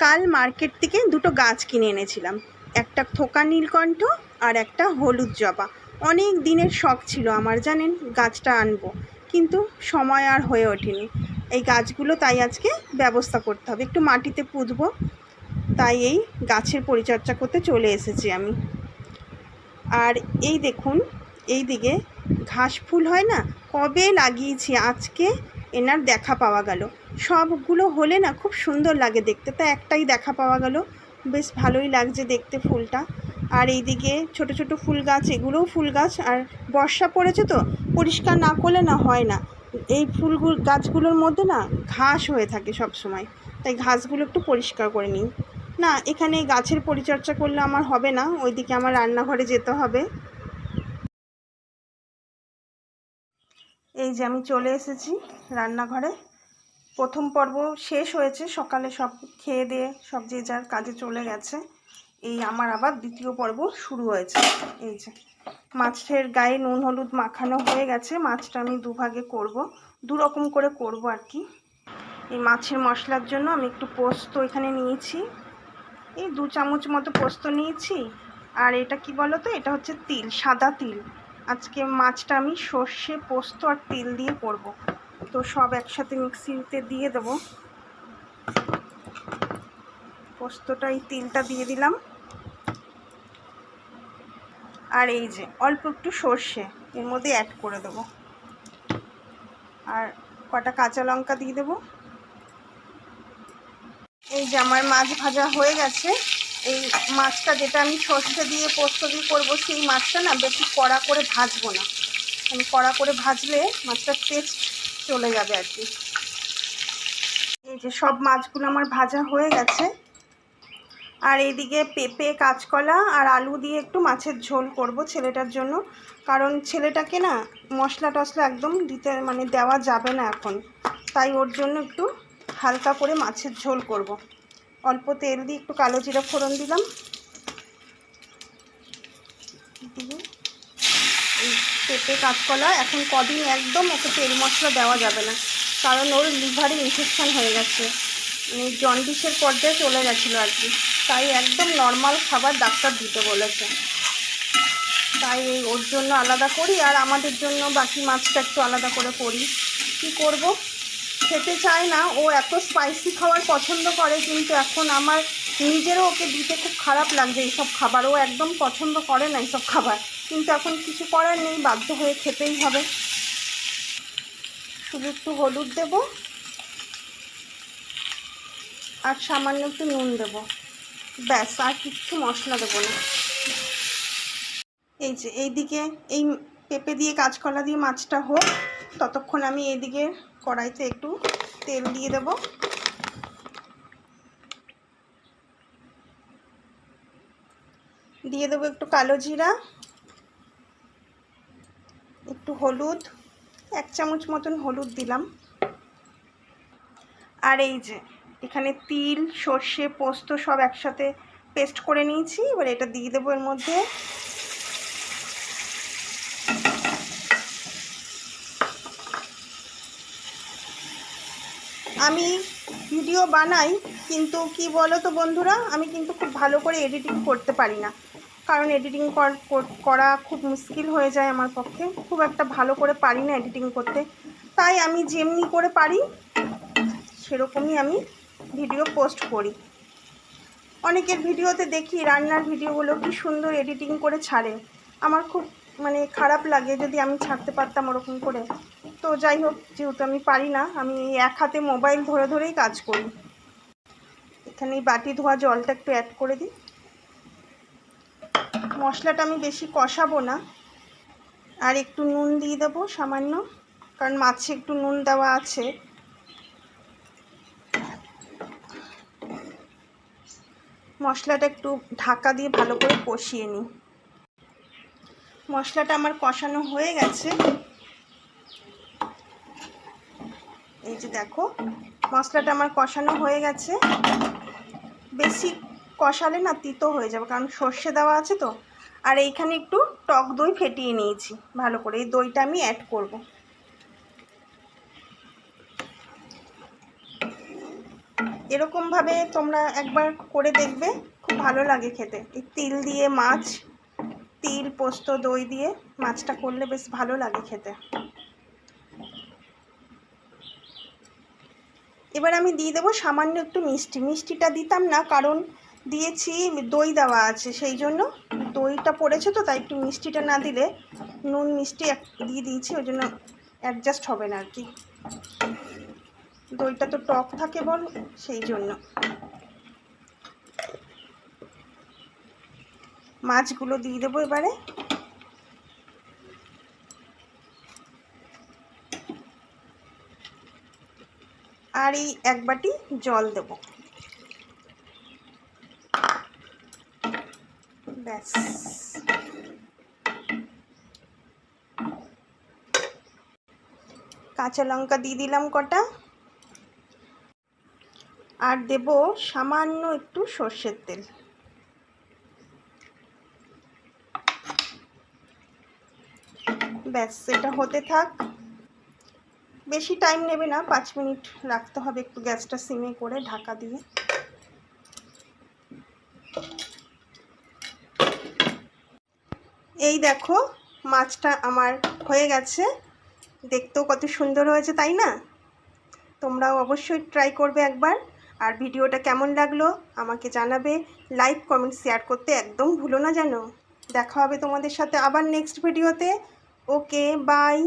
কাল মার্কেট থেকে দুটো গাছ কিনে এনেছিলাম, একটা থোকা নীলকণ্ঠ আর একটা হলুদ জবা। অনেক দিনের শখ ছিল আমার, জানেন, গাছটা আনবো, কিন্তু সময় আর হয়ে ওঠেনি। এই গাছগুলো তাই আজকে ব্যবস্থা করতে হবে, একটু মাটিতে পুঁতবো, তাই এই গাছের পরিচর্যা করতে চলে এসেছি আমি। আর এই দেখুন, এই দিকে ঘাস ফুল হয় না, কবে লাগিয়েছি, আজকে এনার দেখা পাওয়া গেল। সবগুলো হলে না খুব সুন্দর লাগে দেখতে, তা একটাই দেখা পাওয়া গেল, বেশ ভালোই লাগছে দেখতে ফুলটা। আর এইদিকে ছোট ছোট ফুল গাছ, এগুলোও ফুল গাছ। আর বর্ষা পড়েছে তো, পরিষ্কার না করলে না হয় না, এই ফুলগুলো গাছগুলোর মধ্যে না ঘাস হয়ে থাকে সব সময়, তাই ঘাসগুলো একটু পরিষ্কার করে নিই। না, এখানে গাছের পরিচর্যা করলে আমার হবে না, ওইদিকে আমার রান্নাঘরে যেতে হবে। এই যে আমি চলে এসেছি রান্নাঘরে। প্রথম পর্ব শেষ হয়েছে, সকালে সব খেয়ে দিয়ে সব যে যার কাজে চলে গেছে। এই আমার আবার দ্বিতীয় পর্ব শুরু হয়েছে। এই যে মাছের গায়ে নুন হলুদ মাখানো হয়ে গেছে। মাছটা আমি দুভাগে করব, দু রকম করে করব আর কি। এই মাছের মশলার জন্য আমি একটু পোস্ত এখানে নিয়েছি, এই 2 চামচ মতো পোস্ত নিয়েছি। আর এটা কি বলো তো, এটা হচ্ছে তিল, সাদা তিল। আজকে মাছটা আমি সর্ষে পোস্ত আর তিল দিয়ে করব, তো সব একসাথে মিক্সিতে দিয়ে দেব। পোস্তটা, এই তিলটা দিয়ে দিলাম। আর এই যে অল্প একটু সর্ষে এর মধ্যে অ্যাড করে দেব, আর কটা কাঁচা লঙ্কা দিয়ে দেব। এই যে আমার মাছ ভাজা হয়ে গেছে। এই মাছটা, যেটা আমি সর্ষে দিয়ে পোস্ত দিয়ে করবো, সেই মাছটা না বেশি কড়া করে ভাজবো না, মানে কড়া করে ভাজলে মাছটার টেস্ট চলে যাবে আর কি। এই যে সব মাছগুলো আমার ভাজা হয়ে গেছে। আর এইদিকে পেঁপে, কাঁচকলা আর আলু দিয়ে একটু মাছের ঝোল করব ছেলেটার জন্য, কারণ ছেলেটাকে না মশলা টশলা একদম দিতে মানে দেওয়া যাবে না এখন, তাই ওর জন্য একটু হালকা করে মাছের ঝোল করব। অল্প তেল দিয়ে একটু কালো জিরা ফোড়ন দিলাম, এই পেঁপে কাঁচকলা এখন কদিন একদম ওকে তেল মশলা দেওয়া যাবে না, কারণ ওর লিভারে ইনফেকশান হয়ে গেছে, মানে জন্ডিসের পর্যায়ে চলে গেছিলো আর কি, তাই একদম নর্মাল খাবার ডাক্তার দিতে বলেছে। তাই ওর জন্য আলাদা করি, আর আমাদের জন্য বাকি মাছটা একটু আলাদা করে করি। কি করব, খেতে চায় না, ও এত স্পাইসি খাবার পছন্দ করে, কিন্তু এখন আমার নিজেরও ওকে দিতে খুব খারাপ লাগছে এইসব খাবার, ও একদম পছন্দ করে না এইসব খাবার, কিন্তু এখন কিছু করার নেই, বাধ্য হয়ে খেতেই হবে। শুধু একটু হলুদ দেব আর সামান্য একটু নুন দেব, ব্যাস, আর কিচ্ছু মশলা দেবো না। এই যে এইদিকে এই পেঁপে দিয়ে কাঁচকলা দিয়ে মাছটা হোক, ততক্ষণ আমি এইদিকে কড়াইতে একটু তেল দিয়ে দেব। দিয়ে দেবো একটু কালো জিরা, একটু হলুদ, 1 চামচ মতন হলুদ দিলাম। আর এই যে এখানে তিল, সর্ষে, পোস্ত সব একসাথে পেস্ট করে নিয়েছি, এবার এটা দিয়ে দেবো এর মধ্যে। আমি ভিডিও বানাই, কিন্তু কি বলো তো বন্ধুরা, আমি কিন্তু খুব ভালো করে এডিটিং করতে পারি না, কারণ এডিটিং করা খুব মুশকিল হয়ে যায় আমার পক্ষে, খুব একটা ভালো করে পারি না এডিটিং করতে, তাই আমি যেমনি করে পারি সেরকমই আমি ভিডিও পোস্ট করি। অনেকের ভিডিওতে দেখি রান্নার ভিডিওগুলো কি সুন্দর এডিটিং করে ছাড়ে, আমার খুব মানে খারাপ লাগে যদি আমি ছাড়তে পারতাম ওরকম করে। তো যাই হোক, যেহেতু আমি পারি না, আমি এক হাতে মোবাইল ধরে ধরেই কাজ করি। এখানে এই বাটি ধোয়া জলটা একটু অ্যাড করে দিই। মশলাটা আমি বেশি কষাবো না, আর একটু নুন দিয়ে দেবো সামান্য, কারণ মাছে একটু নুন দেওয়া আছে। মশলাটা একটু ঢাকা দিয়ে ভালো করে কষিয়ে নিই। মশলাটা আমার কষানো হয়ে গেছে, এই যে দেখো মশলাটা আমার কষানো হয়ে গেছে। বেশি কষালে না তিতো হয়ে যাবে, কারণ সর্ষে দেওয়া আছে তো। আর এইখানে একটু টক দই ফেটিয়ে নিয়েছি ভালো করে, এই দইটা আমি অ্যাড করব। এরকমভাবে তোমরা একবার করে দেখবে, খুব ভালো লাগে খেতে। এই তিল দিয়ে মাছ, তিল পোস্ত দই দিয়ে মাছটা করলে বেশ ভালো লাগে খেতে। এবার আমি দিয়ে দেবো সামান্য একটু মিষ্টি। মিষ্টিটা দিতাম না, কারণ দিয়েছি দই দেওয়া আছে, সেই জন্য দইটা পড়েছে তো, তাই একটু মিষ্টিটা না দিলে, নুন মিষ্টি দিয়ে দিয়েছি, ওই জন্য অ্যাডজাস্ট হবে না আর কি। দইটা তো টক থাকে বল, সেই জন্য। মাছগুলো দিয়ে দেবো এবারে। আর এই এক বাটি জল দেব, ব্যাস। কাঁচা লঙ্কা দিয়ে দিলাম কটা, আর দেব সামান্য একটু সর্ষের তেল। ব্যাস, এটা হতে থাক। বেশি টাইম নেবে না, 5 মিনিট রাখতে হবে একটু গ্যাসটা সিমে করে ঢাকা দিয়ে। এই দেখো মাছটা আমার হয়ে গেছে, দেখতেও কত সুন্দর হয়েছে তাই না? তোমরাও অবশ্যই ট্রাই করবে একবার। আর ভিডিওটা কেমন লাগলো আমাকে জানাবে, লাইক কমেন্ট শেয়ার করতে একদম ভুলো না যেন। দেখা হবে তোমাদের সাথে আবার নেক্সট ভিডিওতে। ওকে, বাই।